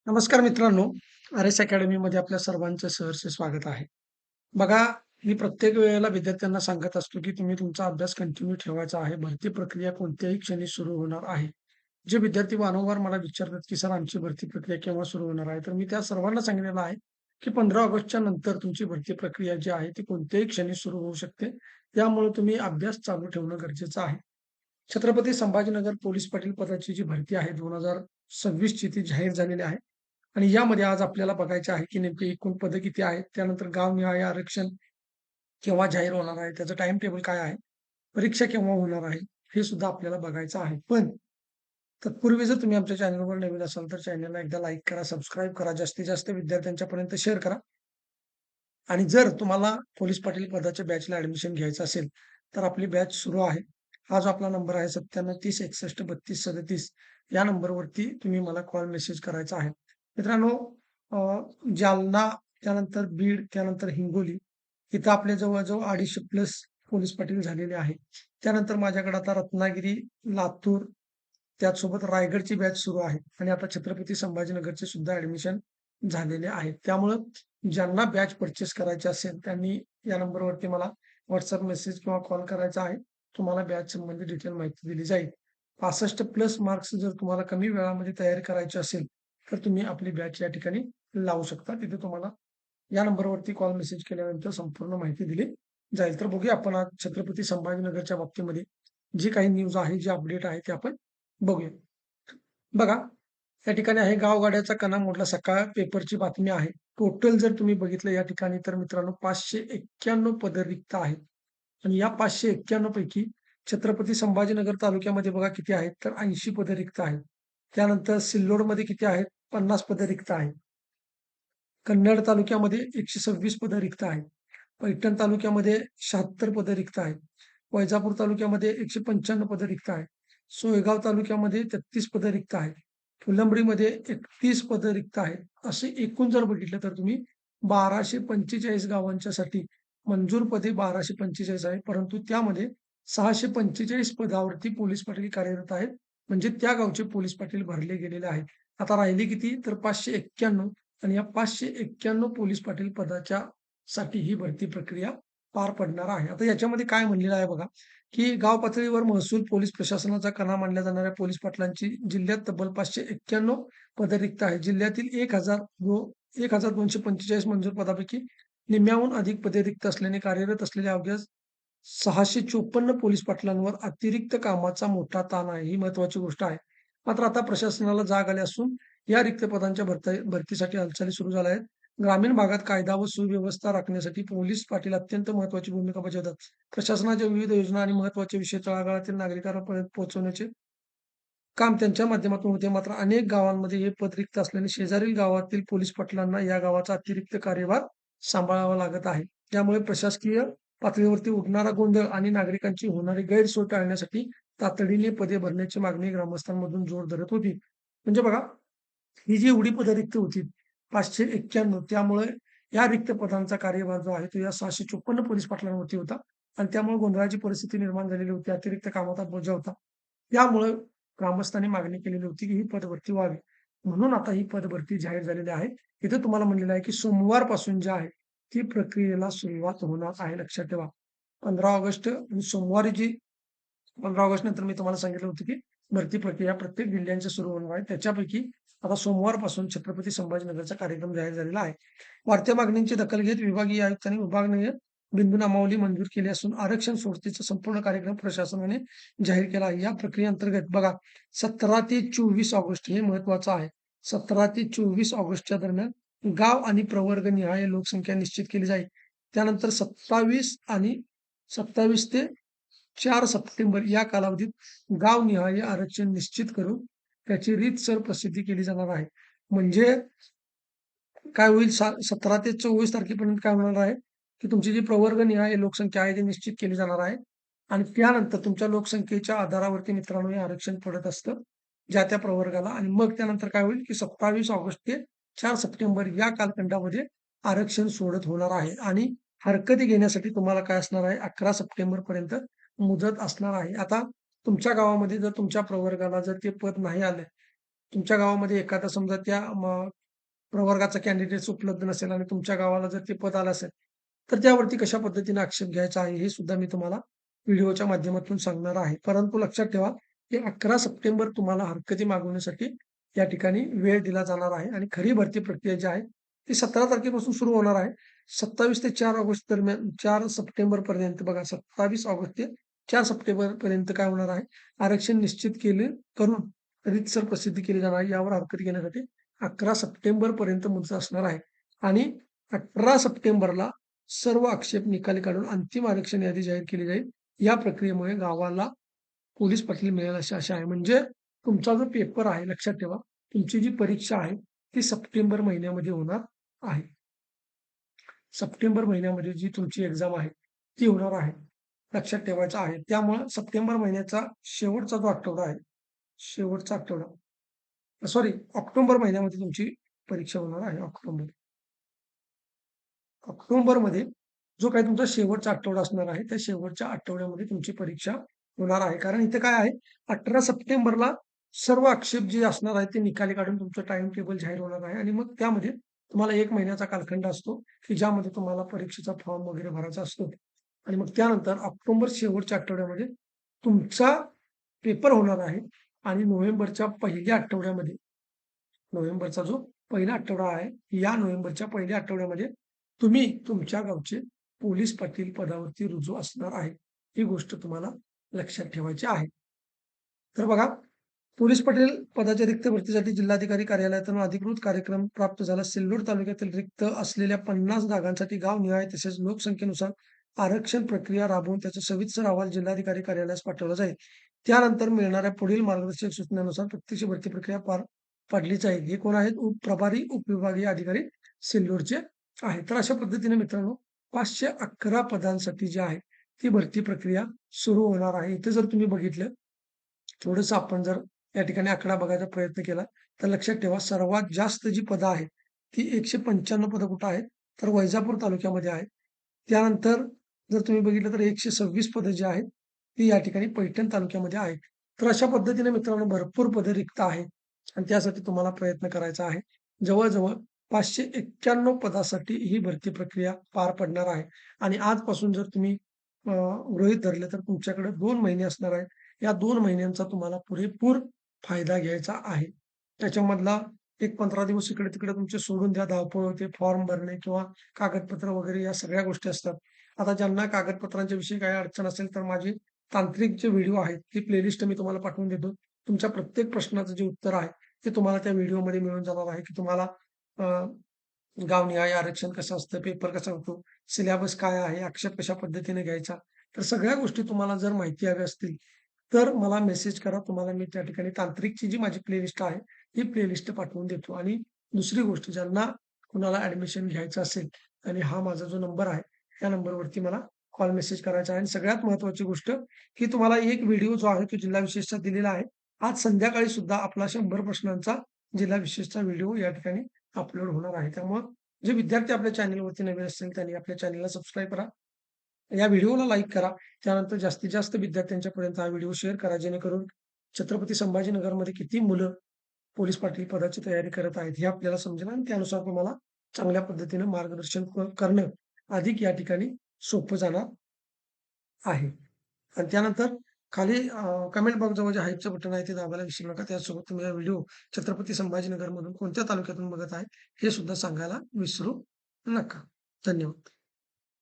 नमस्कार मित्रांनो, आर.एस. अकॅडमीमध्ये आपल्या सर्वांचं सहर्ष स्वागत आहे. बघा, मी प्रत्येक वेळेला विद्यार्थ्यांना सांगत असतो, की तुम्ही तुमचा अभ्यास कंटिन्यू ठेवायचा आहे. भरती प्रक्रिया कोणत्याही क्षणी सुरू होणार आहे. जे विद्यार्थी वारंवार मला विचारतात, की "सर आमची भरती प्रक्रिया केव्हा सुरू होणार आहे?" तर मी त्या सर्वांना सांगितलेलं आहे, की 15 ऑगस्टच्या नंतर तुमची भरती प्रक्रिया जी आहे ती कोणत्याही क्षणी सुरू होऊ शकते. त्यामुळे तुम्ही अभ्यास चालू ठेवणं गरजेचं आहे. छत्रपती संभाजीनगर पोलीस पाटील पदाची जी भरती आहे 2026 ची ती जाहीर झालेली आहे. आणि यामध्ये आज आपल्याला बघायचे आहे, की नेमकी एकूण पदं किती आहेत? त्यानंतर गावनिहाय आरक्षण केव्हा जाहीर होणार आहे? त्याचं टाईम टेबल काय आहे? परीक्षा केव्हा होणार आहे? हे सुद्धा आपल्याला बघायचं आहे. पण तत्पूर्वी जर तुम्ही आमच्या चॅनलवर नवीन असाल, तर चॅनलला एकदा लाईक करा, सबस्क्राईब करा, जास्तीत जास्त विद्यार्थ्यांच्यापर्यंत शेअर करा. आणि जर तुम्हाला पोलीस पाटील पदाच्या बॅचला ॲडमिशन घ्यायचं असेल, तर आपली बॅच सुरू आहे. हा जो आपला नंबर आहे 9730613237 या नंबरवरती तुम्ही मला कॉल मेसेज करायचा आहे. मित्रांनो, अ, जालना, त्यानंतर बीड, त्यानंतर हिंगोली इथं आपल्या जवळ-जवळ 250 प्लस पोलीस पाटील झालेले आहेत. त्यानंतर माझ्याकडे आता रत्नागिरी, लातूर, त्याचसोबत रायगडची बॅच सुरू आहे आणि आता छत्रपती संभाजीनगरचे सुद्धा ॲडमिशन झालेले आहेत. त्यामुळं ज्यांना बॅच पर्चेस करायची असेल, त्यांनी या नंबरवरती मला WhatsApp मेसेज किंवा कॉल करायचा आहे. तुम्हाला बॅच संबंधी डिटेल माहिती दिली जाईल. 65 प्लस मार्क्स जर तुम्हाला कमी वेळामध्ये तयारी करायची असेल, तर तुम्ही आपली बॅच या ठिकाणी लावू शकता. तिथे तुम्हाला या नंबरवरती कॉल मेसेज केल्यानंतर संपूर्ण माहिती दिली जाईल. तर बघूया आपण आज छत्रपती संभाजीनगरच्या बाबतीमध्ये जी काही न्यूज आहे, जी अपडेट आहे, ते आपण बघूया. बघा, या ठिकाणी आहे गावगाड्याचा कणा मोडला सकाळ पेपरची बातमी आहे. टोटल जर तुम्ही बघितलं या ठिकाणी तर मित्रांनो 591 पदं रिक्त आहेत आणि या 591 पैकी छत्रपती संभाजीनगर तालुक्यामध्ये बघा किती आहेत तर 80 पदं रिक्त आहेत. त्यानंतर सिल्लोडमध्ये किती आहेत? 50 पदं रिक्त आहेत. कन्नड तालुक्यामध्ये 126 पदं रिक्त आहेत. पैठण तालुक्यामध्ये 76 पदं रिक्त आहेत. वैजापूर तालुक्यामध्ये 195 पदं रिक्त आहेत. सोयगाव तालुक्यामध्ये 33 पदं रिक्त आहेत. फुलंब्रीमध्ये 31 पदं रिक्त आहेत. असे एकूण जर बघितलं तर तुम्ही 1245 गावांच्यासाठी मंजूर पदे 1245 आहे. परंतु त्यामध्ये 645 पदावरती पोलीस पाटील कार्यरत आहेत. म्हणजे त्या गावचे पोलीस पाटील भरले गेलेले आहेत. आता राहिले किती? तर 591 आणि या 591 पोलीस पाटील पदाच्या साठी ही भरती प्रक्रिया पार पडणार आहे. आता याच्यामध्ये काय म्हणलेलं आहे बघा, की गाव पातळीवर महसूल पोलीस प्रशासनाचा कणा मानल्या जाणाऱ्या पोलीस पाटलांची जिल्ह्यात तब्बल 591 पदं रिक्त आहेत. जिल्ह्यातील 1245 मंजूर पदापैकी निम्म्याहून अधिक पदे रिक्त असल्याने कार्यरत असलेल्या अवघ्या 654 पोलीस पाटलांवर अतिरिक्त कामाचा मोठा ताण आहे. ही महत्त्वाची गोष्ट आहे. मात्र आता प्रशासनाला जाग आली असून या रिक्त पदांच्या भरतीसाठी हालचाली सुरू झाल्या आहेत. ग्रामीण भागात कायदा व सुव्यवस्था राखण्यासाठी पोलीस पाटील अत्यंत महत्त्वाची भूमिका बजावतात. प्रशासनाच्या विविध योजना आणि महत्त्वाचे विषय तळागाळातील नागरिकांपर्यंत पोहोचवण्याचे काम त्यांच्या माध्यमातून होते. मात्र अनेक गावांमध्ये हे पद रिक्त असल्याने शेजारील गावातील पोलीस पाटलांना या गावाचा अतिरिक्त कार्यभार सांभाळावा लागत आहे. त्यामुळे प्रशासकीय पातळीवरती उडणारा गोंधळ आणि नागरिकांची होणारी गैरसोय टाळण्यासाठी तातडीने पदे भरण्याची मागणी ग्रामस्थांमधून जोर धरत होती. म्हणजे बघा, ही जी एवढी पदं रिक्त होती 591 त्यामुळे या रिक्त पदांचा कार्यभार जो आहे तो या 654 पोलीस पाटलांवरती होता आणि त्यामुळे गोंधळाची परिस्थिती निर्माण झालेली होती. अतिरिक्त कामाचा बोजा होता. त्यामुळे ग्रामस्थांनी मागणी केलेली होती, की ही पदभरती व्हावी. म्हणून आता ही पदभरती जाहीर झालेली आहे. इथे तुम्हाला म्हणलेलं आहे, की सोमवारपासून जे आहे, ती प्रक्रियेला सुरुवात होणार आहे. लक्षात ठेवा. 15 ऑगस्ट आणि सोमवारी जी 15 ऑगस्ट नंतर मी तुम्हाला सांगितलं होतं, की भरती प्रक्रिया प्रत्येक जिल्ह्यांच्या सुरू होणार आहे. त्याच्यापैकी आता सोमवारपासून छत्रपती संभाजीनगरचा कार्यक्रम जाहीर झालेला आहे. वाढत्या मागणींची दखल घेत विभागीय आयुक्तांनी विभागीय बिंदूनामावली मंजूर केली असून आरक्षण सोडतीचा संपूर्ण कार्यक्रम प्रशासनाने जाहीर केला आहे. या प्रक्रियेअंतर्गत बघा 17 ते 24 ऑगस्ट हे महत्वाचं आहे. 17 ते 24 ऑगस्टच्या दरम्यान गाव आणि प्रवर्गनिहाय लोकसंख्या निश्चित केली जाईल. त्यानंतर 27 ते 4 सप्टेंबर या कालावधीत गावनिहाय आरक्षण निश्चित करून त्याची रीतसर प्रसिद्धी केली जाणार आहे. म्हणजे काय होईल 17 ते 24 तारखेपर्यंत काय होणार आहे, की तुमची जी प्रवर्गनिहाय लोकसंख्या आहे ती निश्चित केली जाणार आहे आणि त्यानंतर तुमच्या लोकसंख्येच्या आधारावरती मित्रांनो हे आरक्षण पडत असतं, ज्या त्या प्रवर्गाला आणि मग त्यानंतर काय होईल, की 27 ऑगस्ट ते 4 सप्टेंबर या कालखंडामध्ये आरक्षण सोडत होणार आहे आणि हरकती घेण्यासाठी तुम्हाला काय असणार आहे 11 सप्टेंबरपर्यंत मुदत असणार आहे. आता तुमच्या गावामध्ये जर तुमच्या प्रवर्गाला जर ते पद नाही आलं, तुमच्या गावामध्ये एखादा समजा त्या प्रवर्गाचा कॅन्डिडेट्स उपलब्ध नसेल आणि तुमच्या गावाला जर ते पद आलं असेल, तर त्यावरती कशा पद्धतीने आक्षेप घ्यायचा आहे, हे सुद्धा मी तुम्हाला व्हिडिओच्या माध्यमातून सांगणार आहे. परंतु लक्षात ठेवा, की 11 सप्टेंबर तुम्हाला हरकती मागवण्यासाठी या ठिकाणी वेळ दिला जाणार आहे आणि खरी भरती प्रक्रिया जी आहे, ती 17 तारखेपासून सुरू होणार आहे. 27 ते 4 ऑगस्ट दरम्यान 4 सप्टेंबरपर्यंत बघा 27 ऑगस्ट ते 4 सप्टेंबरपर्यंत काय होणार आहे, आरक्षण निश्चित करून रीतसर प्रसिद्धी केली जाणार आहे. यावर हरकत घेण्यासाठी 11 सप्टेंबरपर्यंत मुदत असणार आहे आणि 18 सप्टेंबरला सर्व आक्षेप निकाली काढून अंतिम आरक्षण यादी जाहीर केली जाईल. या प्रक्रियेमुळे गावाला पोलीस पाटील मिळेल अशी आशा आहे. म्हणजे तुमचा जो पेपर आहे लक्षात ठेवा, तुमची जी परीक्षा आहे ती सप्टेंबर महिन्यामध्ये होणार आहे. सप्टेंबर महिन्यामध्ये जी तुमची एक्झाम आहे, ती होणार आहे. लक्षात ठेवायचं आहे. त्यामुळं सप्टेंबर महिन्याचा शेवटचा जो आठवडा आहे, शेवटचा आठवडा सॉरी ऑक्टोबर महिन्यामध्ये तुमची परीक्षा होणार आहे. ऑक्टोबरमध्ये जो काही तुमचा शेवटचा आठवडा असणार आहे, त्या शेवटच्या आठवड्यामध्ये तुमची परीक्षा होणार आहे. कारण इथे काय आहे, 18 सप्टेंबरला सर्व आक्षेप जे असणार आहेत, ते निकाली काढून तुमचं टाईम टेबल जाहीर होणार आहे आणि मग त्यामध्ये तुम्हाला 1 महिन्याचा कालखंड असतो, की ज्यामध्ये तुम्हाला परीक्षेचा फॉर्म वगैरे भरायचा असतो आणि मग त्यानंतर ऑक्टोबर शेवटच्या आठवड्यामध्ये तुमचा पेपर होणार आहे आणि नोव्हेंबरच्या पहिल्या आठवड्यामध्ये नोव्हेंबरचा जो पहिला आठवडा आहे, या नोव्हेंबरच्या पहिल्या आठवड्यामध्ये तुम्ही तुमच्या गावचे पोलीस पाटील पदावरती रुजू असणार आहे. ही गोष्ट तुम्हाला लक्षात ठेवायची आहे. तर बघा, पोलीस पाटील पदाच्या रिक्त भरतीसाठी जिल्हाधिकारी कार्यालयातून अधिकृत कार्यक्रम प्राप्त झाला. सिल्लोड तालुक्यातील रिक्त असलेल्या 50 जागांसाठी गावनिहाय तसेच लोकसंख्येनुसार आरक्षण प्रक्रिया राबवून त्याचा सविस्तर अहवाल जिल्हाधिकारी कार्यालयास पाठवला जाईल. त्यानंतर मिळणाऱ्या पुढील मार्गदर्शक सूचनांनुसार प्रत्यक्ष भरती प्रक्रिया पार पाडली जाईल. हे कोण आहेत? प्रभारी उपविभागीय अधिकारी सिल्लोडचे आहेत. तर अशा पद्धतीने मित्रांनो 511 पदांसाठी जी आहे ती भरती प्रक्रिया सुरू होणार आहे. इथे जर तुम्ही बघितलं थोडंसं आपण जर या ठिकाणी आकडा बघायचा प्रयत्न केला, तर लक्षात ठेवा सर्वात जास्त जी पदं आहेत, ती 195 पदं कुठं आहेत? तर वैजापूर तालुक्यामध्ये आहेत. त्यानंतर जर तुम्ही बघितलं तर 126 पदं जी आहेत, ती या ठिकाणी पैठण तालुक्यामध्ये आहेत. तर अशा पद्धतीने मित्रांनो भरपूर पदं रिक्त आहेत आणि त्यासाठी तुम्हाला प्रयत्न करायचा आहे. जवळ-जवळ 591 पदासाठी ही भरती प्रक्रिया पार पडणार आहे आणि आजपासून जर तुम्ही गृहीत धरले तर तुमच्याकडे 2 महिने असणार आहेत. या 2 महिन्यांचा तुम्हाला पुरेपूर फायदा घ्यायचा आहे. त्याच्यामधला एक 15 दिवस इकडे-तिकडे तुमचे सोडून द्या. धावपळ होते, फॉर्म भरणे किंवा कागदपत्र वगैरे या सगळ्या गोष्टी असतात. आता ज्यांना कागदपत्रांच्या विषयी काही अडचण असेल, तर माझे तांत्रिक जे व्हिडिओ आहेत, ती प्लेलिस्ट मी तुम्हाला पाठवून देतो. तुमच्या प्रत्येक प्रश्नाचं जे उत्तर आहे, ते तुम्हाला त्या व्हिडिओमध्ये मिळून जाणार आहे, की तुम्हाला अ, गावनिहाय आरक्षण कसं असतं, पेपर कसा होतो, सिलेबस काय आहे, आक्षेप कशा पद्धतीने घ्यायचा. तर सगळ्या गोष्टी तुम्हाला जर माहिती हव्या असतील, तर मला मेसेज करा. तुम्हाला मी त्या ठिकाणी तांत्रिकची जी माझी प्लेलिस्ट आहे, ही प्लेलिस्ट पाठवून देतो. आणि दुसरी गोष्ट ज्यांना कुणाला ॲडमिशन घ्यायचं असेल आणि हा माझा जो नंबर आहे, या नंबरवरती मला कॉल मेसेज करायचा आहे. आणि सगळ्यात महत्त्वाची गोष्ट, की तुम्हाला एक व्हिडिओ जो आहे तो जिल्हा विशेषचा दिलेला आहे. आज संध्याकाळी सुद्धा आपला 100 प्रश्नांचा जिल्हा विशेषचा व्हिडिओ या ठिकाणी अपलोड होणार आहे. त्यामुळं जे विद्यार्थी आपल्या चॅनलवरती नवीन असतील त्यांनी आपल्या चॅनलला सबस्क्राईब करा. या व्हिडिओला लाईक करा. त्यानंतर जास्तीत जास्त विद्यार्थ्यांच्या पर्यंत हा व्हिडिओ शेअर करा. जेणेकरून छत्रपती संभाजीनगरमध्ये किती मुलं पोलीस पाटील पदाची तयारी करत आहेत हे आपल्याला समजेल आणि त्यानुसार तुम्हाला चांगल्या पद्धतीनं मार्गदर्शन करणं अधिक या ठिकाणी सोपं जाणार आहे. आणि त्यानंतर खाली कमेंट बॉक्सजवळ जे हाईपचं बटन आहे ते दाबायला विसरू नका. त्यासोबत तुम्ही हा व्हिडिओ छत्रपती संभाजीनगरमधून कोणत्या तालुक्यातून बघत आहे हे सुद्धा सांगायला विसरू नका. धन्यवाद.